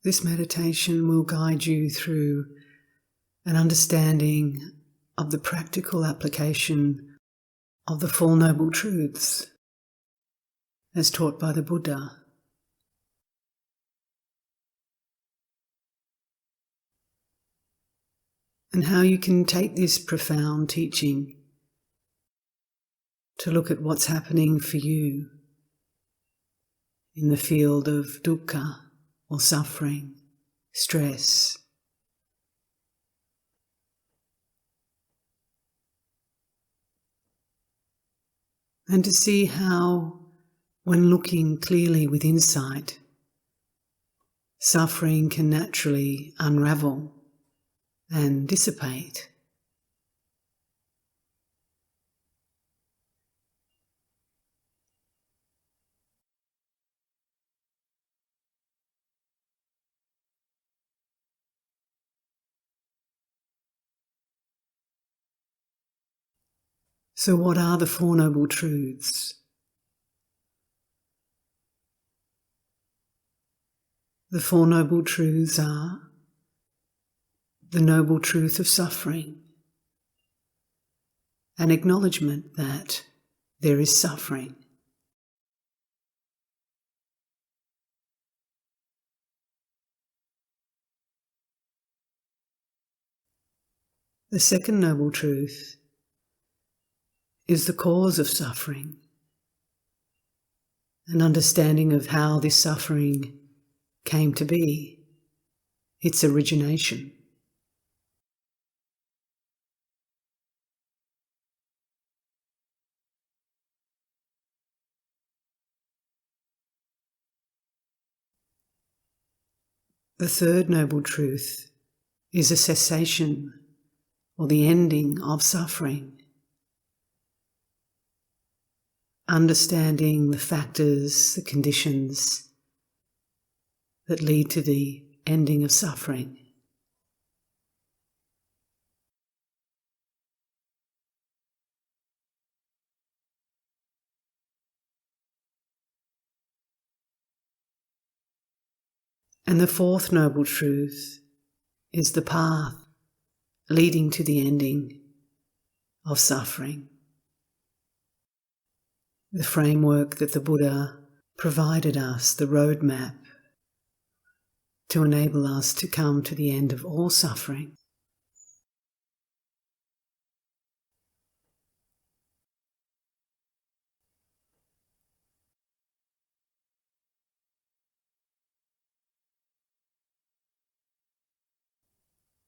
This meditation will guide you through an understanding of the practical application of the Four Noble Truths as taught by the Buddha. And how you can take this profound teaching to look at what's happening for you in the field of dukkha or suffering, stress. And to see how, when looking clearly with insight, suffering can naturally unravel and dissipate. So what are the Four Noble Truths? The Four Noble Truths are the noble truth of suffering, an acknowledgement that there is suffering. The second noble truth is the cause of suffering, an understanding of how this suffering came to be, its origination. The third noble truth is a cessation or the ending of suffering. Understanding the factors, the conditions that lead to the ending of suffering. And the fourth noble truth is the path leading to the ending of suffering. The framework that the Buddha provided us, the roadmap to enable us to come to the end of all suffering.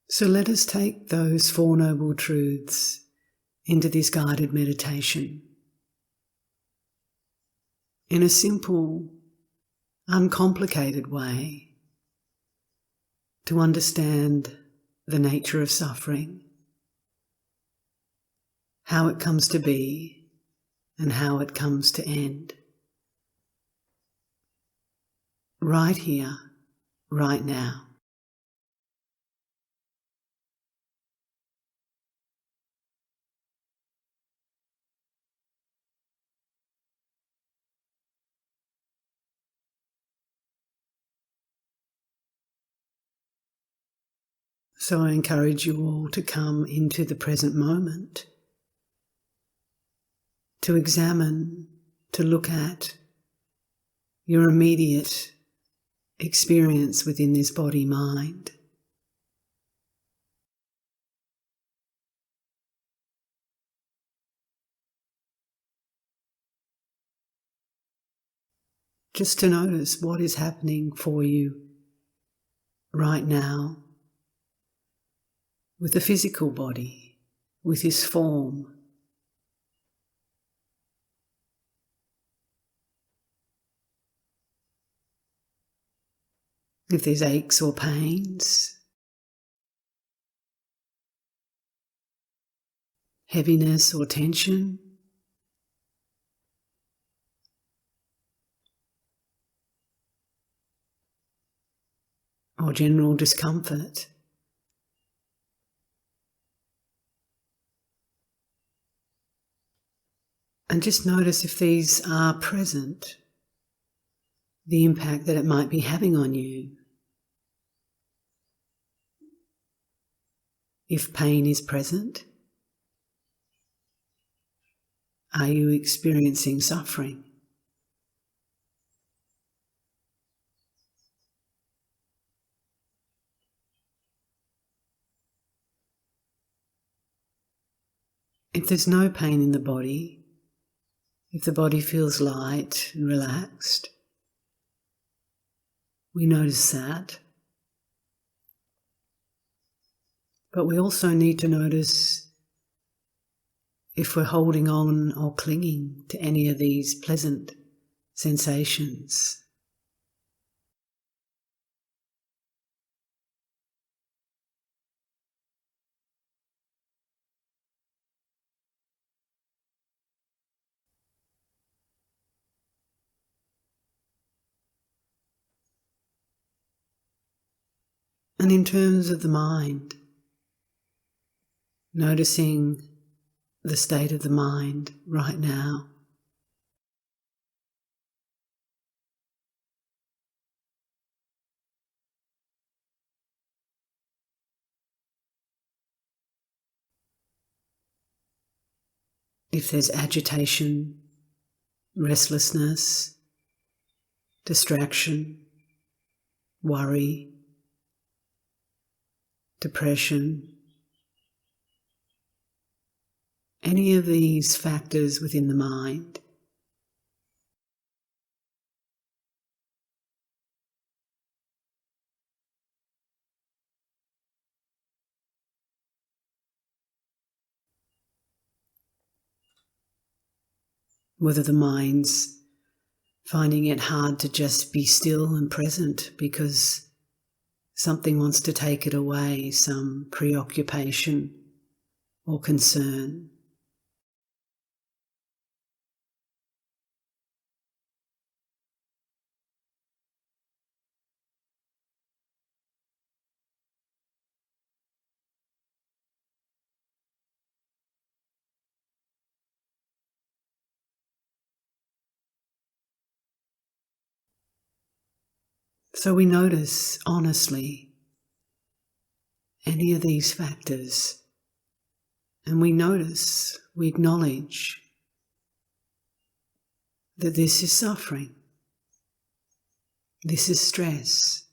So let us take those Four Noble Truths into this guided meditation in a simple, uncomplicated way to understand the nature of suffering, how it comes to be, and how it comes to end. Right here, right now. So I encourage you all to come into the present moment, to examine, to look at your immediate experience within this body-mind. Just to notice what is happening for you right now with the physical body, with this form. If there's aches or pains, heaviness or tension, or general discomfort. And just notice if these are present, the impact that it might be having on you. If pain is present, are you experiencing suffering? If there's no pain in the body, if the body feels light and relaxed, we notice that. But we also need to notice if we're holding on or clinging to any of these pleasant sensations. And in terms of the mind, noticing the state of the mind right now. If there's agitation, restlessness, distraction, worry, depression, any of these factors within the mind, whether the mind's finding it hard to just be still and present because something wants to take it away, some preoccupation or concern. So we notice honestly any of these factors, and we notice, we acknowledge that this is suffering, this is stress.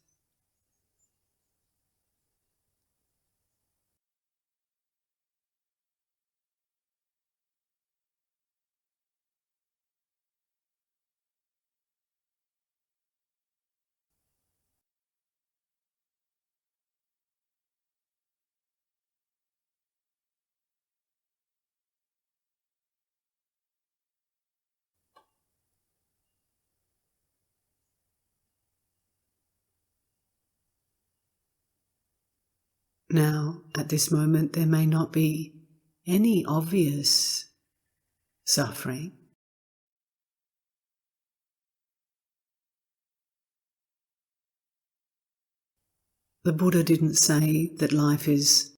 Now, at this moment, there may not be any obvious suffering. The Buddha didn't say that life is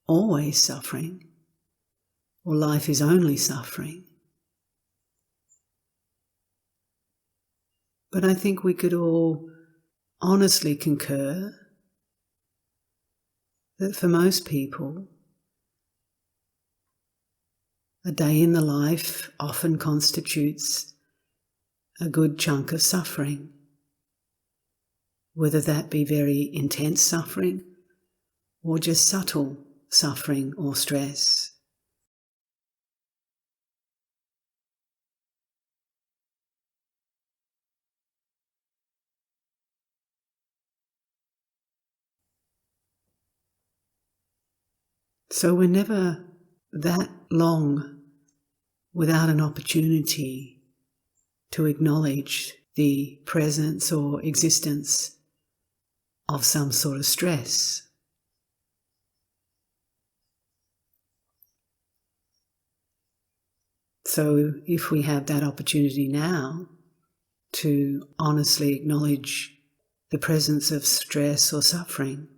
always suffering or life is only suffering. But I think we could all honestly concur that for most people, a day in the life often constitutes a good chunk of suffering, whether that be very intense suffering or just subtle suffering or stress. So we're never that long without an opportunity to acknowledge the presence or existence of some sort of stress. So if we have that opportunity now to honestly acknowledge the presence of stress or suffering,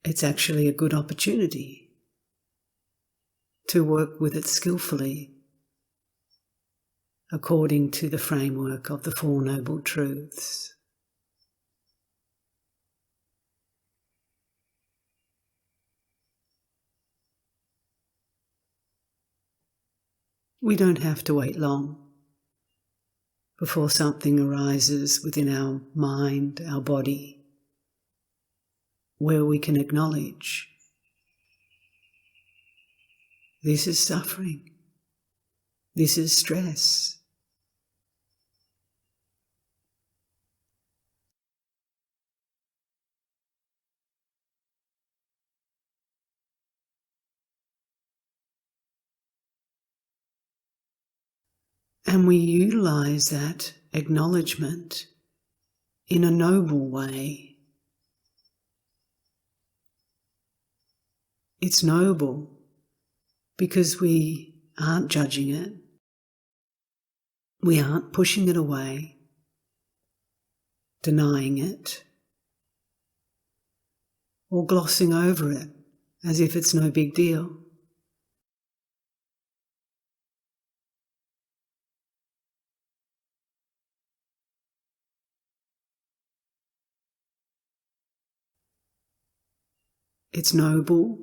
it's actually a good opportunity to work with it skillfully according to the framework of the Four Noble Truths. We don't have to wait long before something arises within our mind, our body, where we can acknowledge this is suffering, this is stress. And we utilize that acknowledgement in a noble way. It's noble because we aren't judging it. We aren't pushing it away, denying it, or glossing over it as if it's no big deal. It's noble.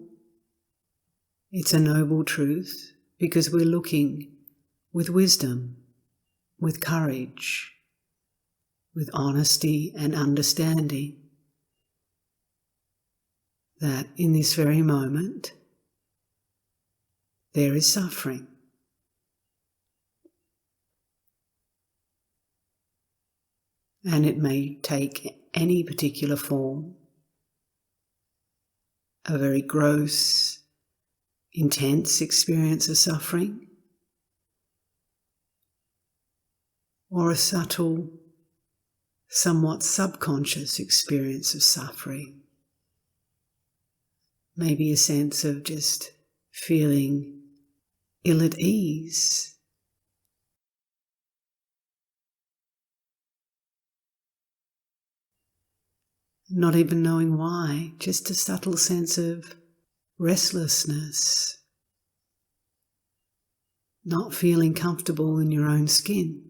It's a noble truth because we're looking with wisdom, with courage, with honesty and understanding that in this very moment there is suffering. And it may take any particular form, a very gross, intense experience of suffering, or a subtle, somewhat subconscious experience of suffering. Maybe a sense of just feeling ill at ease. Not even knowing why, just a subtle sense of restlessness, not feeling comfortable in your own skin.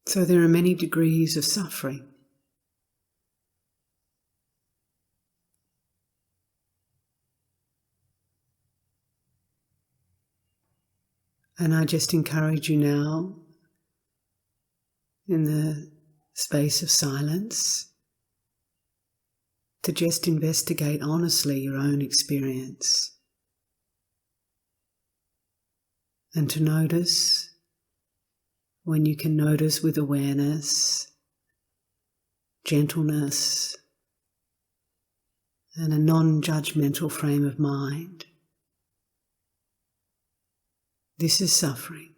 So there are many degrees of suffering. And I just encourage you now, in the space of silence, to just investigate honestly your own experience and to notice when you can notice with awareness, gentleness, and a non-judgmental frame of mind. This is suffering.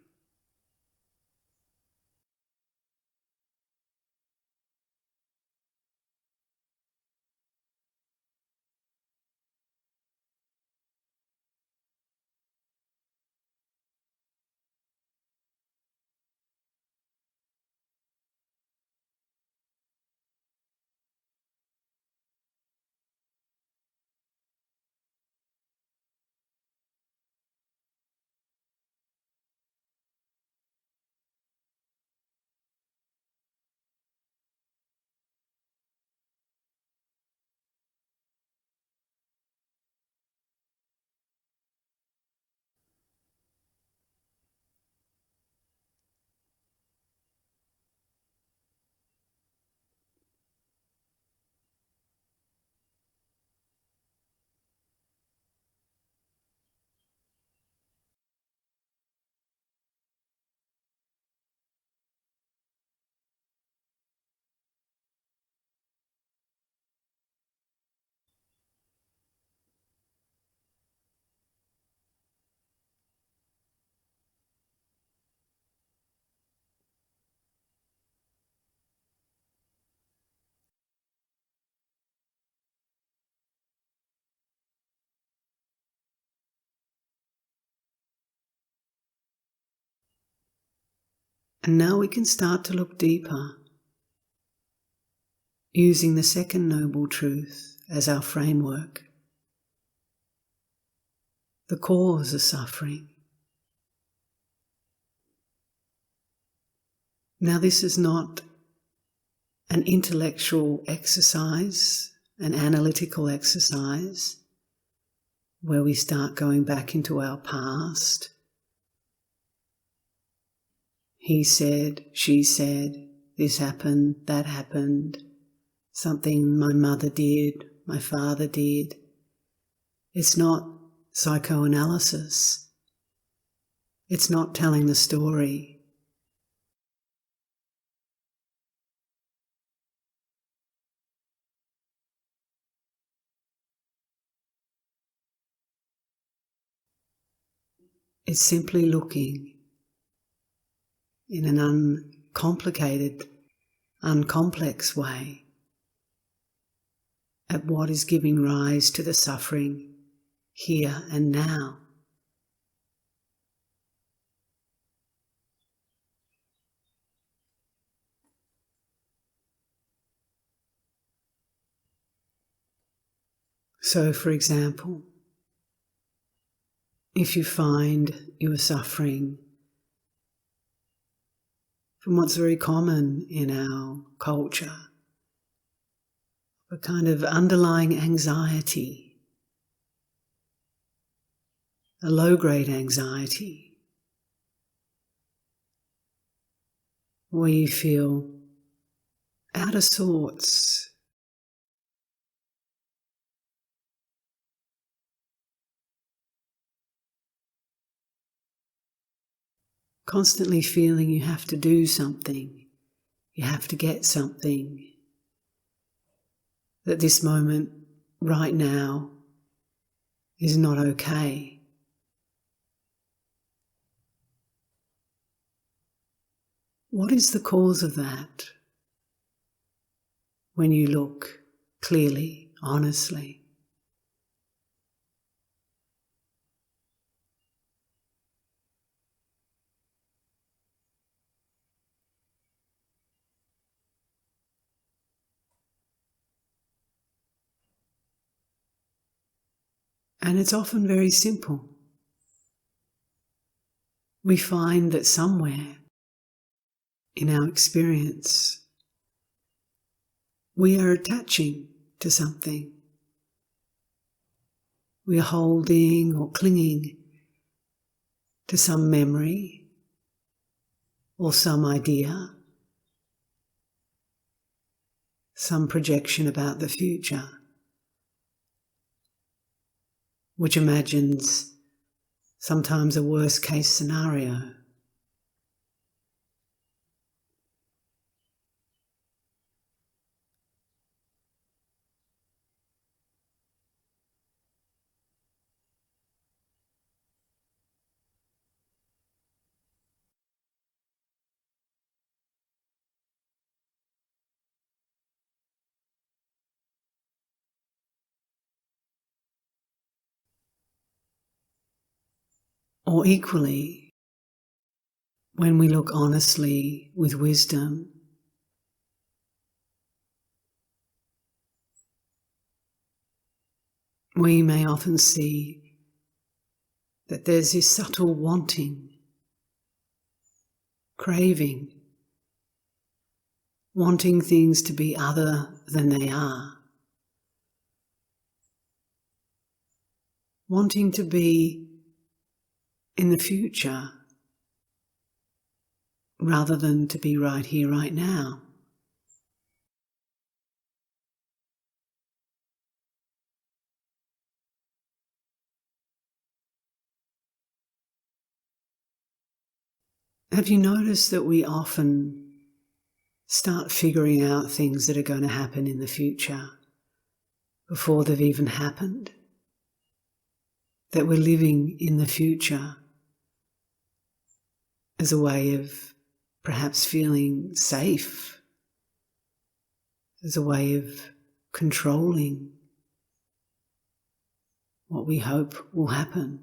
And now we can start to look deeper, using the second noble truth as our framework. The cause of suffering. Now this is not an intellectual exercise, an analytical exercise, where we start going back into our past. He said, she said, this happened, that happened, something my mother did, my father did. It's not psychoanalysis. It's not telling the story. It's simply looking in an uncomplicated, uncomplex way at what is giving rise to the suffering here and now. So, for example, if you find you are suffering from what's very common in our culture, a kind of underlying anxiety, a low-grade anxiety, where you feel out of sorts, constantly feeling you have to do something, you have to get something, that this moment right now is not okay. What is the cause of that when you look clearly, honestly? And it's often very simple. We find that somewhere in our experience, we are attaching to something. We are holding or clinging to some memory or some idea, some projection about the future, which imagines sometimes a worst case scenario. Or equally, when we look honestly with wisdom, we may often see that there's this subtle wanting, craving, wanting things to be other than they are, wanting to be in the future rather than to be right here, right now. Have you noticed that we often start figuring out things that are going to happen in the future before they've even happened? That we're living in the future as a way of perhaps feeling safe, as a way of controlling what we hope will happen.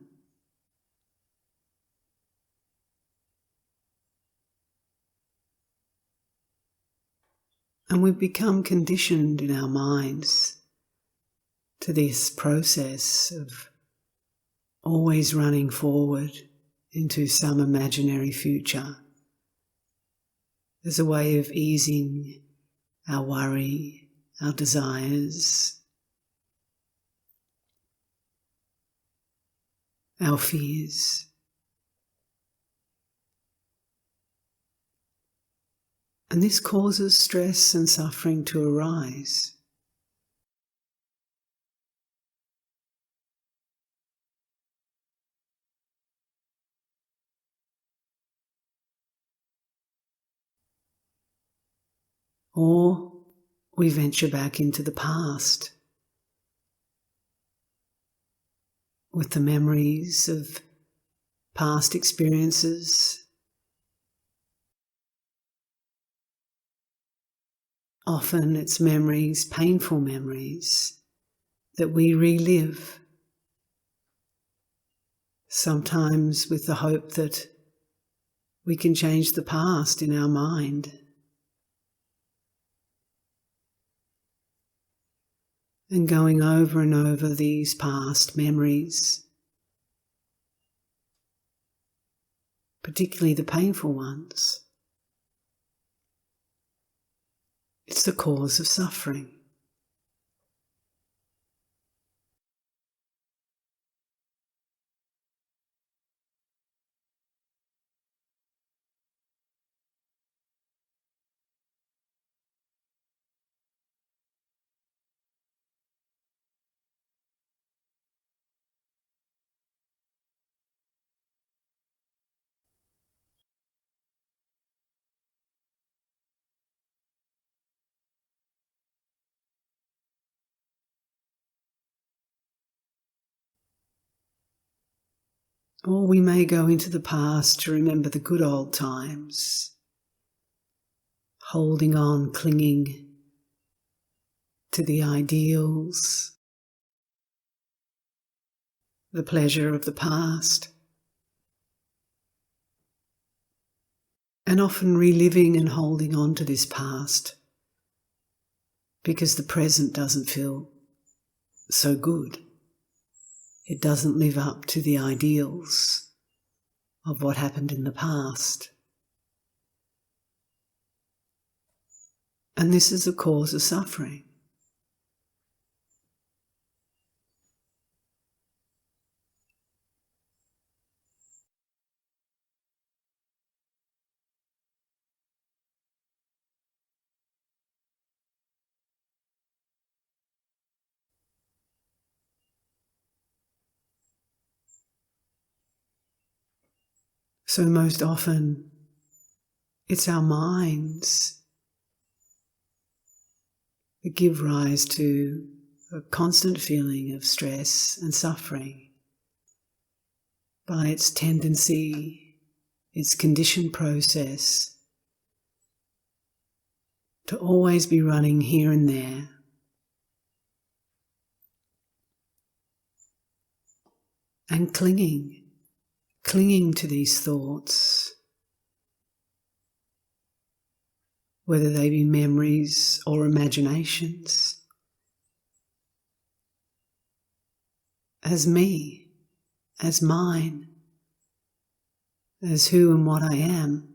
And we've become conditioned in our minds to this process of always running forward into some imaginary future as a way of easing our worry, our desires, our fears. And this causes stress and suffering to arise. Or we venture back into the past with the memories of past experiences. Often it's memories, painful memories, that we relive, sometimes with the hope that we can change the past in our mind. And going over and over these past memories, particularly the painful ones, it's the cause of suffering. Or we may go into the past to remember the good old times, holding on, clinging to the ideals, the pleasure of the past, and often reliving and holding on to this past because the present doesn't feel so good. It doesn't live up to the ideals of what happened in the past. And this is a cause of suffering. So most often, it's our minds that give rise to a constant feeling of stress and suffering by its tendency, its conditioned process to always be running here and there, and clinging to these thoughts, whether they be memories or imaginations, as me, as mine, as who and what I am.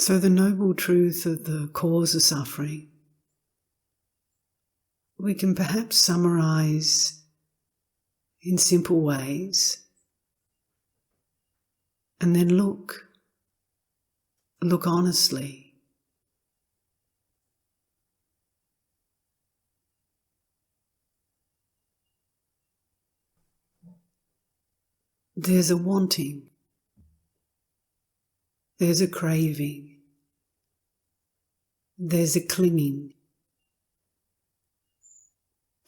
So the noble truth of the cause of suffering, we can perhaps summarize in simple ways, and then look honestly. There's a wanting, there's a craving, there's a clinging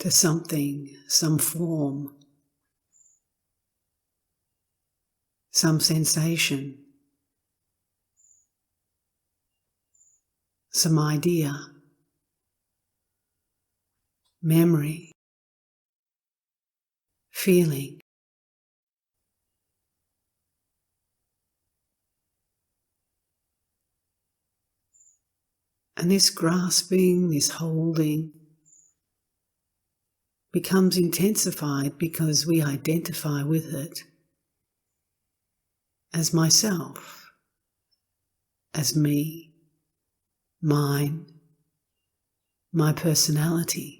to something, some form some sensation, some idea, memory, feeling. And this grasping, this holding, becomes intensified because we identify with it as myself, as me, mine, my personality.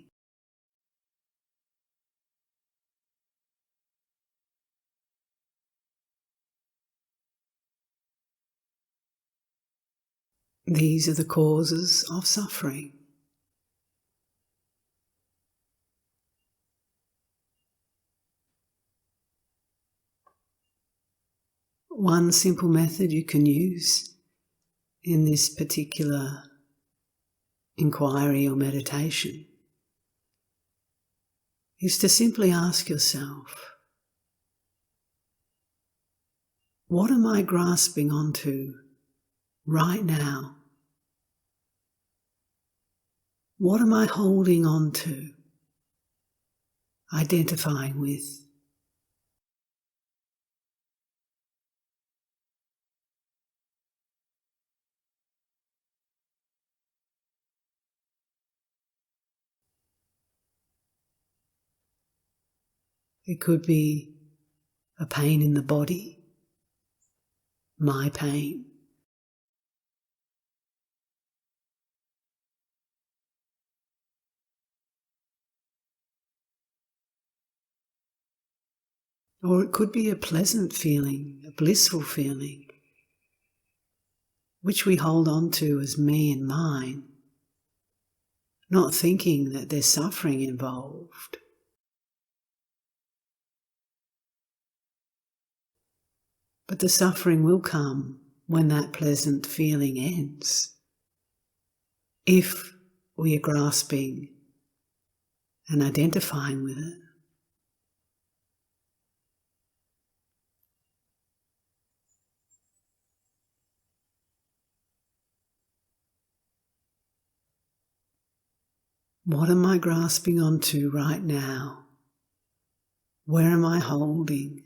These are the causes of suffering. One simple method you can use in this particular inquiry or meditation is to simply ask yourself, what am I grasping onto right now? What am I holding on to, identifying with? It could be a pain in the body, my pain. Or it could be a pleasant feeling, a blissful feeling, which we hold on to as me and mine, not thinking that there's suffering involved. But the suffering will come when that pleasant feeling ends, if we are grasping and identifying with it. What am I grasping onto right now? Where am I holding?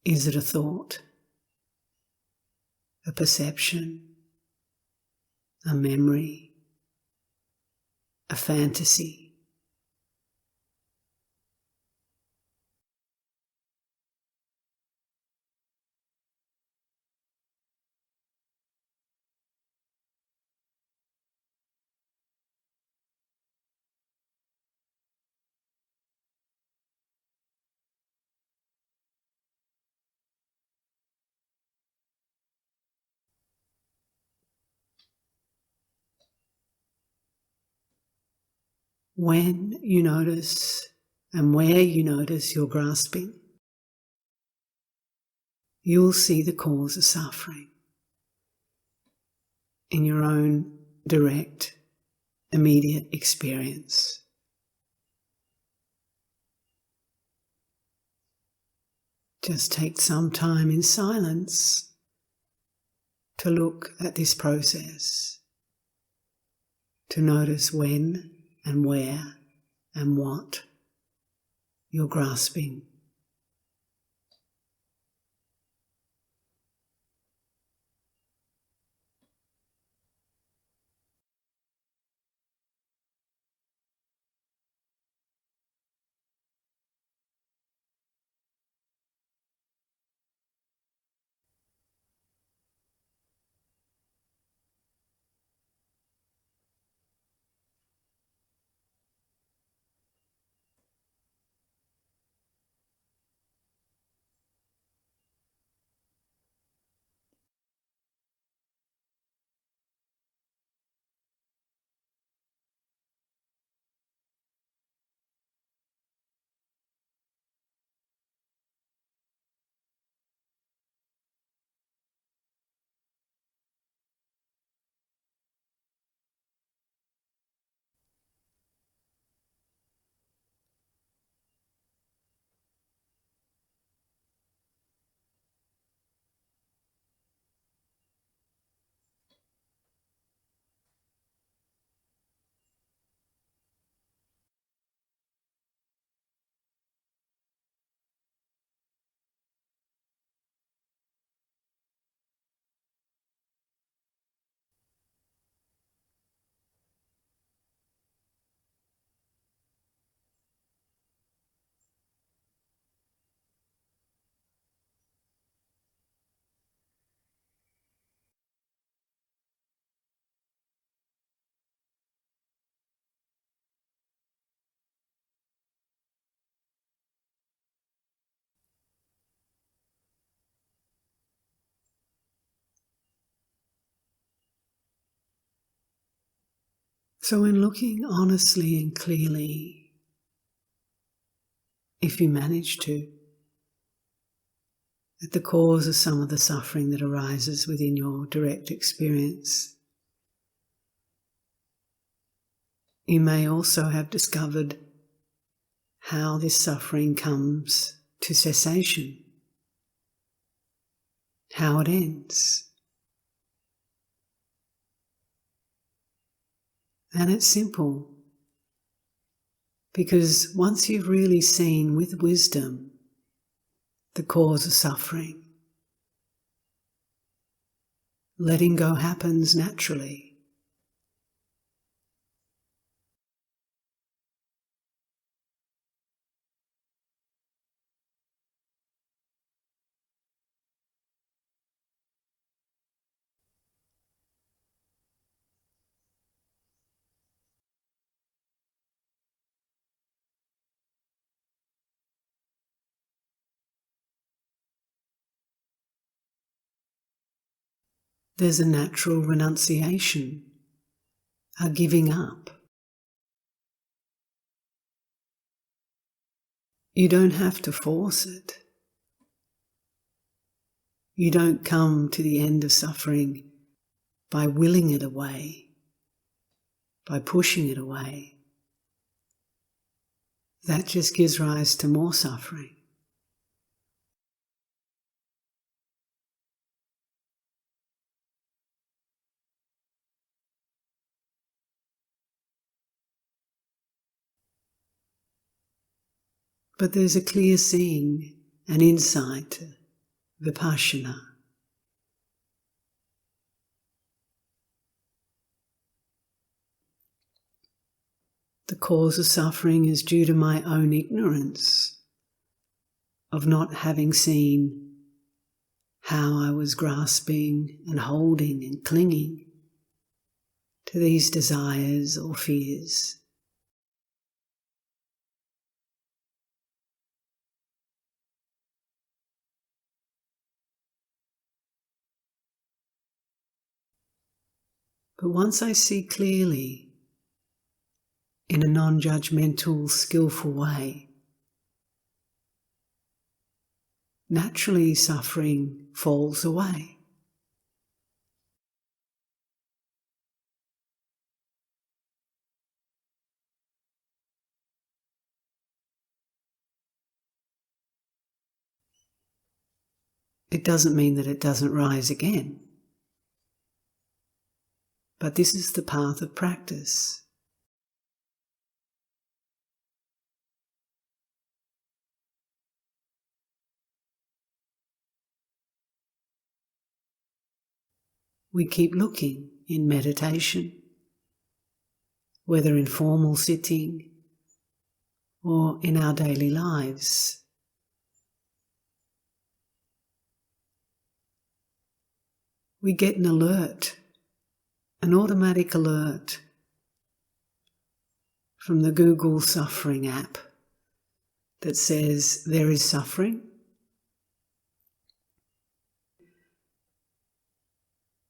Is it a thought, a perception, a memory, a fantasy? When you notice and where you notice you're grasping, you'll see the cause of suffering in your own direct, immediate experience. Just take some time in silence to look at this process, to notice when and where and what you're grasping. So in looking honestly and clearly, if you manage to, at the cause of some of the suffering that arises within your direct experience, you may also have discovered how this suffering comes to cessation, how it ends. And it's simple, because once you've really seen with wisdom the cause of suffering, letting go happens naturally. There's a natural renunciation, a giving up. You don't have to force it. You don't come to the end of suffering by willing it away, by pushing it away. That just gives rise to more suffering. But there's a clear seeing, an insight, vipassana. The cause of suffering is due to my own ignorance of not having seen how I was grasping and holding and clinging to these desires or fears. But once I see clearly, in a non-judgmental, skillful way, naturally suffering falls away. It doesn't mean that it doesn't rise again, but this is the path of practice. We keep looking in meditation, whether in formal sitting or in our daily lives. We get an alert, an automatic alert from the Google Suffering app that says there is suffering.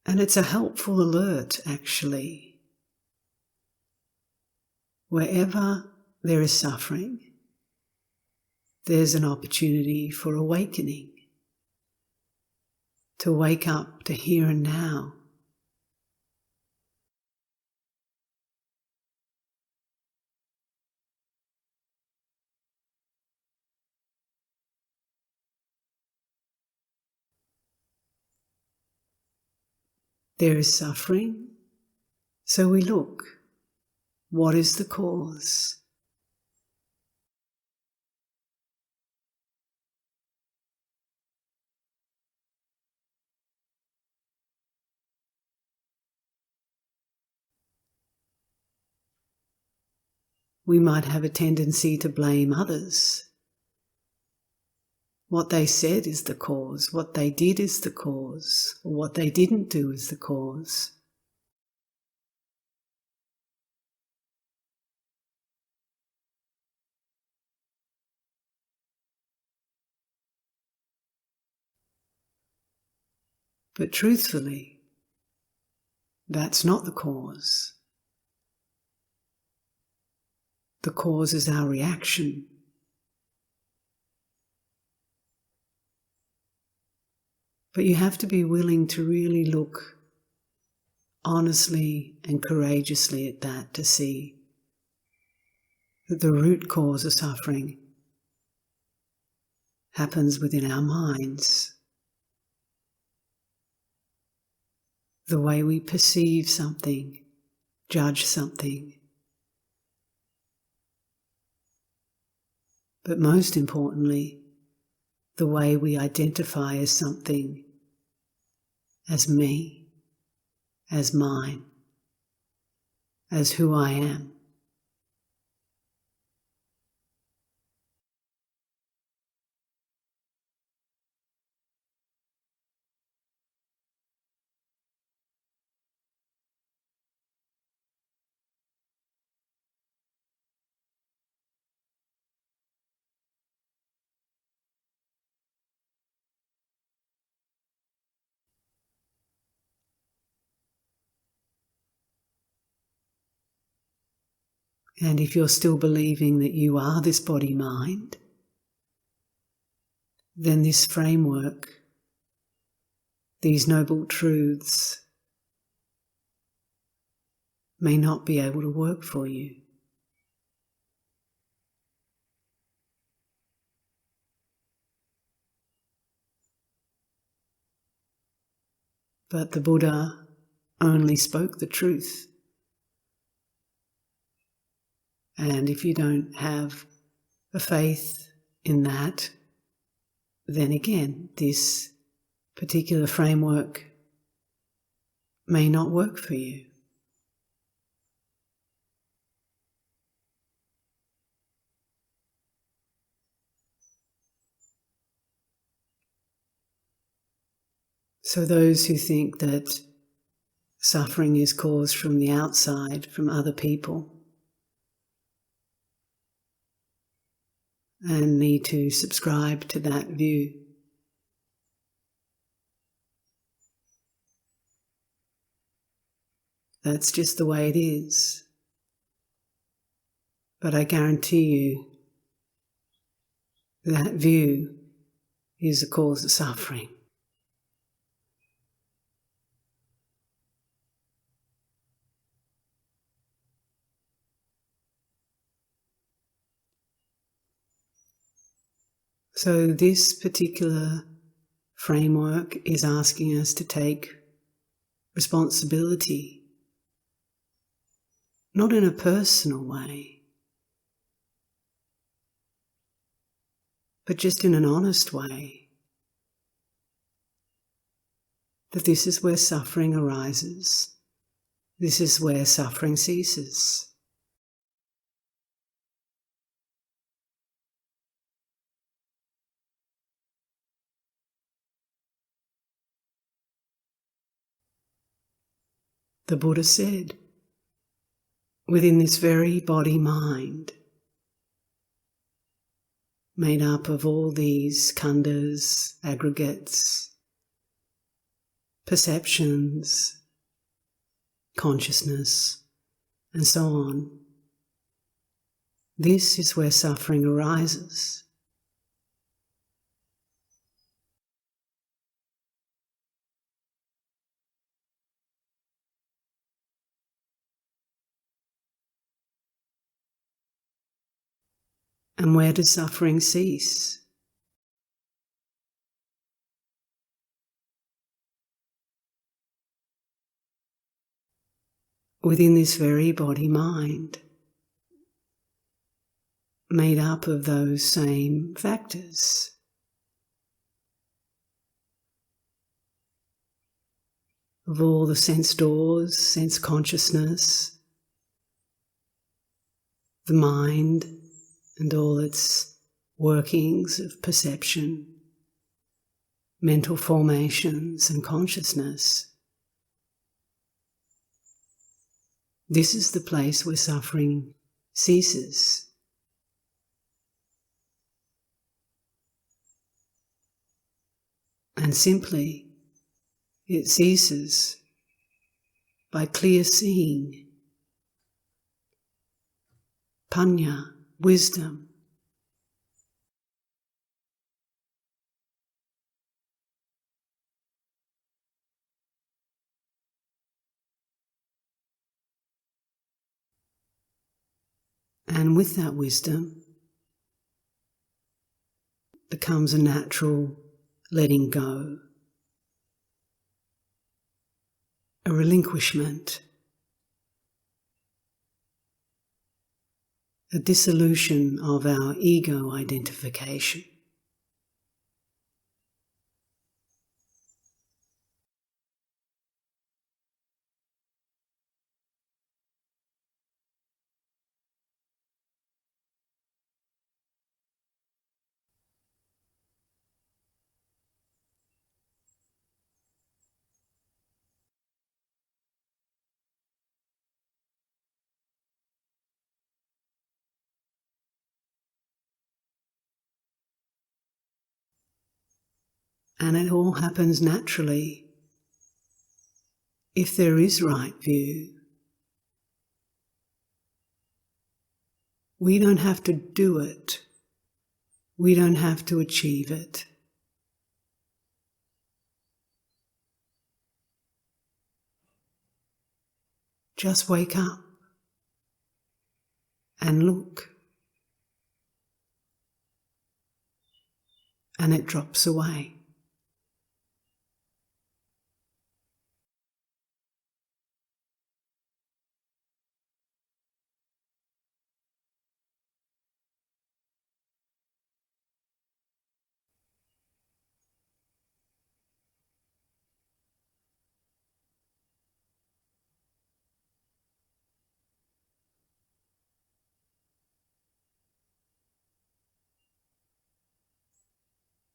And it's a helpful alert, actually. Wherever there is suffering, there's an opportunity for awakening, to wake up to here and now. There is suffering, so we look. What is the cause? We might have a tendency to blame others. What they said is the cause, what they did is the cause, or what they didn't do is the cause. But truthfully, that's not the cause. the cause is our reaction. But you have to be willing to really look honestly and courageously at that to see that the root cause of suffering happens within our minds. The way we perceive something, judge something. But most importantly, the way we identify as something, as me, as mine, as who I am. And if you're still believing that you are this body-mind, then this framework, these noble truths, may not be able to work for you. But the Buddha only spoke the truth. And if you don't have a faith in that, then again, this particular framework may not work for you. So those who think that suffering is caused from the outside, from other people, and need to subscribe to that view, that's just the way it is. But I guarantee you that view is the cause of suffering. So this particular framework is asking us to take responsibility, not in a personal way, but just in an honest way, that this is where suffering arises, this is where suffering ceases. The Buddha said, within this very body-mind, made up of all these khandhas, aggregates, perceptions, consciousness, and so on, this is where suffering arises. And where does suffering cease? Within this very body-mind, made up of those same factors. Of all the sense doors, sense consciousness, the mind and all its workings of perception, mental formations and consciousness. This is the place where suffering ceases. And simply, it ceases by clear seeing, panya, wisdom. And with that wisdom becomes a natural letting go, a relinquishment, a dissolution of our ego identification. And it all happens naturally if there is right view. We don't have to do it. We don't have to achieve it. Just wake up and look, and it drops away.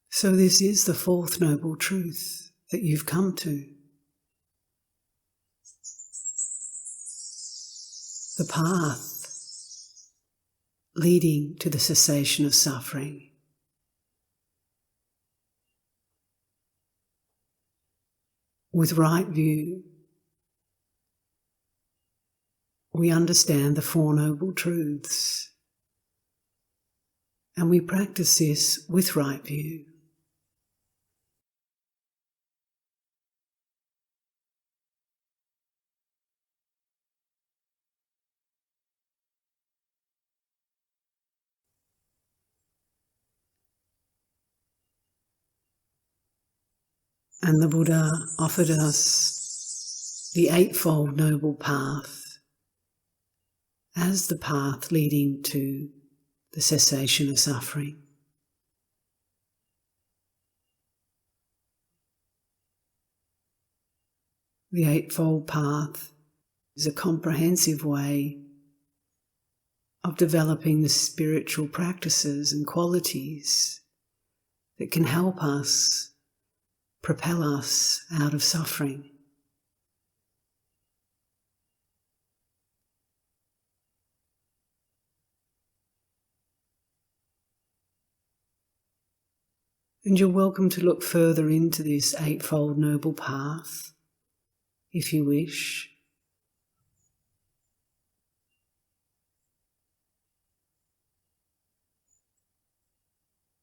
So this is the fourth noble truth that you've come to. The path leading to the cessation of suffering. With right view, we understand the Four Noble Truths, and we practice this with right view. And the Buddha offered us the Eightfold Noble Path as the path leading to the cessation of suffering. The Eightfold Path is a comprehensive way of developing the spiritual practices and qualities that can help us, propel us out of suffering. And you're welcome to look further into this Eightfold Noble Path, if you wish.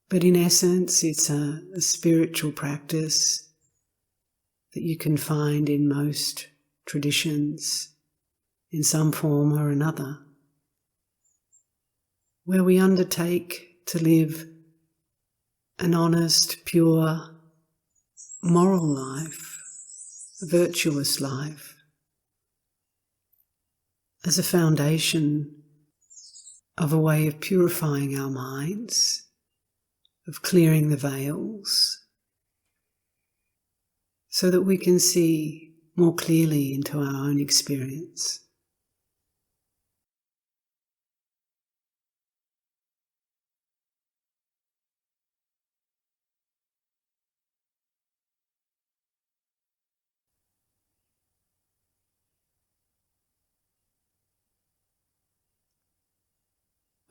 But in essence, it's a spiritual practice that you can find in most traditions, in some form or another, where we undertake to live an honest, pure, moral life, a virtuous life, as a foundation of a way of purifying our minds, of clearing the veils, so that we can see more clearly into our own experience.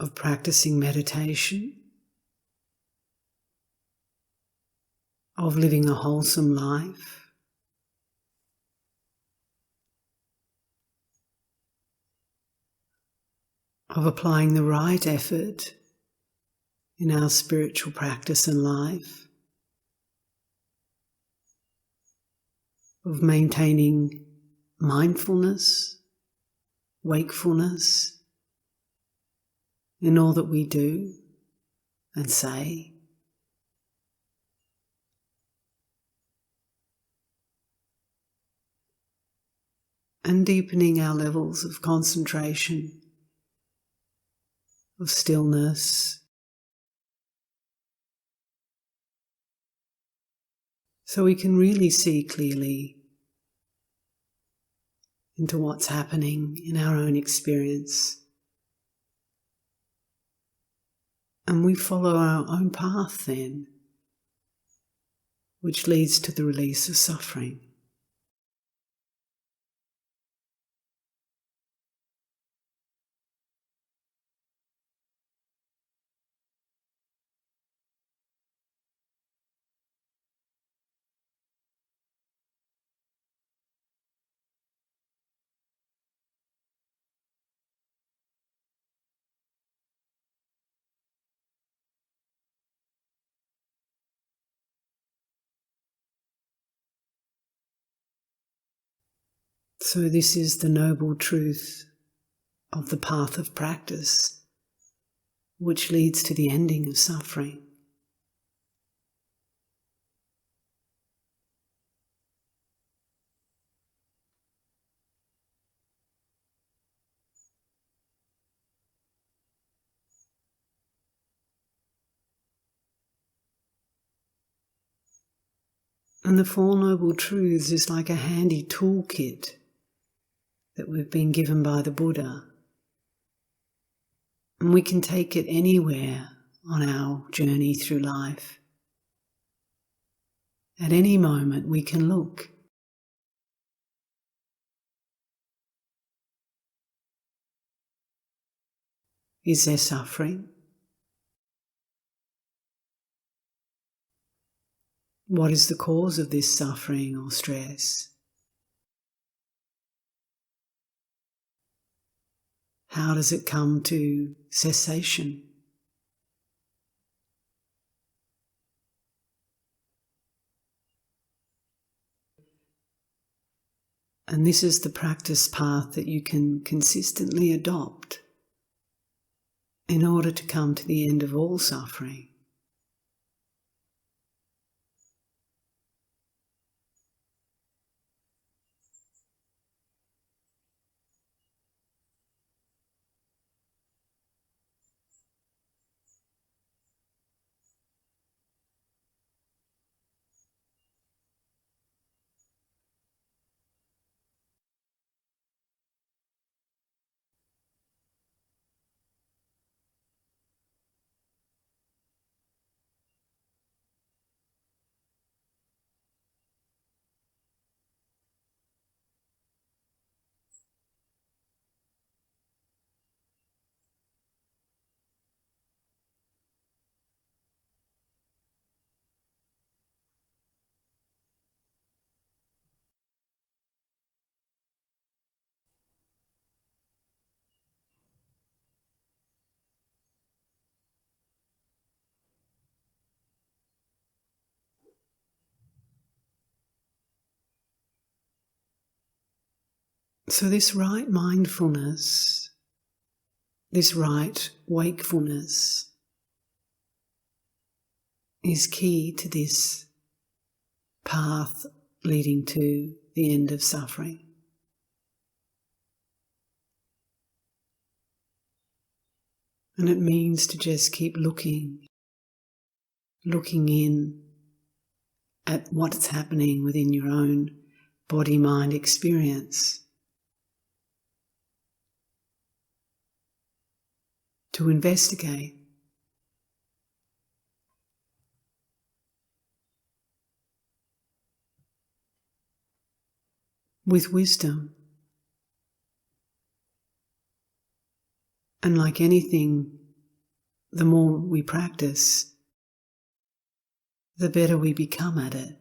Of practicing meditation, of living a wholesome life, of applying the right effort in our spiritual practice and life, of maintaining mindfulness, wakefulness in all that we do and say. And deepening our levels of concentration, of stillness, so we can really see clearly into what's happening in our own experience. And we follow our own path then, which leads to the release of suffering. So this is the noble truth of the path of practice, which leads to the ending of suffering. And the Four Noble Truths is like a handy toolkit that we've been given by the Buddha. And we can take it anywhere on our journey through life. At any moment we can look. Is there suffering? What is the cause of this suffering or stress? How does it come to cessation? And this is the practice path that you can consistently adopt in order to come to the end of all suffering. So this right mindfulness, this right wakefulness is key to this path leading to the end of suffering. And it means to just keep looking in at what's happening within your own body-mind experience. To investigate. With wisdom. And like anything, the more we practice, the better we become at it.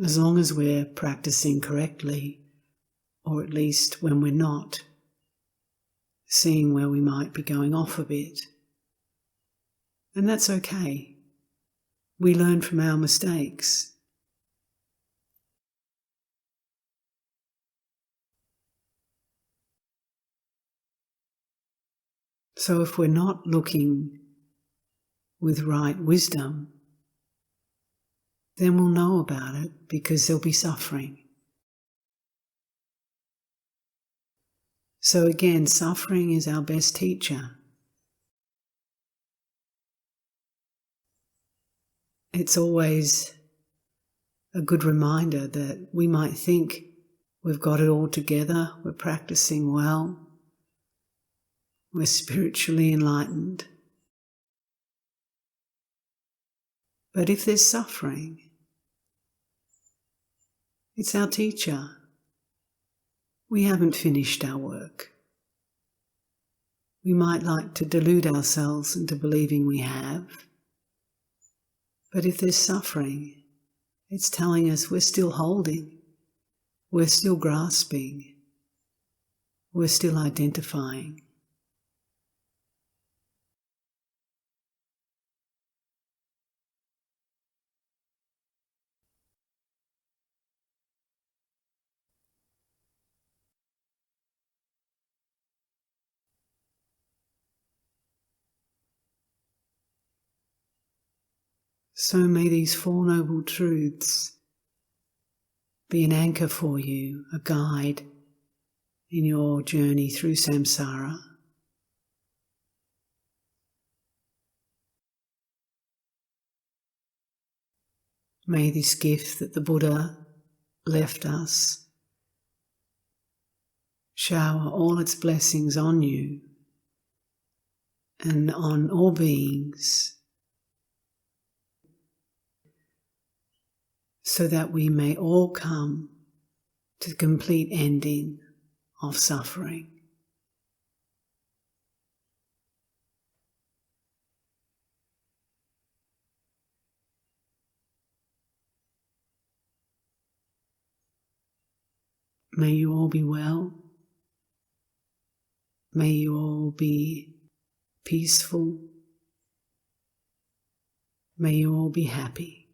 as long as we're practicing correctly, or at least when we're not, seeing where we might be going off a bit. And that's okay. We learn from our mistakes. So if we're not looking with right wisdom, then we'll know about it because there'll be suffering. So again, suffering is our best teacher. It's always a good reminder that we might think we've got it all together, we're practicing well, we're spiritually enlightened. But if there's suffering, it's our teacher. We haven't finished our work. We might like to delude ourselves into believing we have, but if there's suffering, it's telling us we're still holding, we're still grasping, we're still identifying. So may these Four Noble Truths be an anchor for you, a guide in your journey through samsara. May this gift that the Buddha left us shower all its blessings on you and on all beings, so that we may all come to the complete ending of suffering. May you all be well. May you all be peaceful. May you all be happy.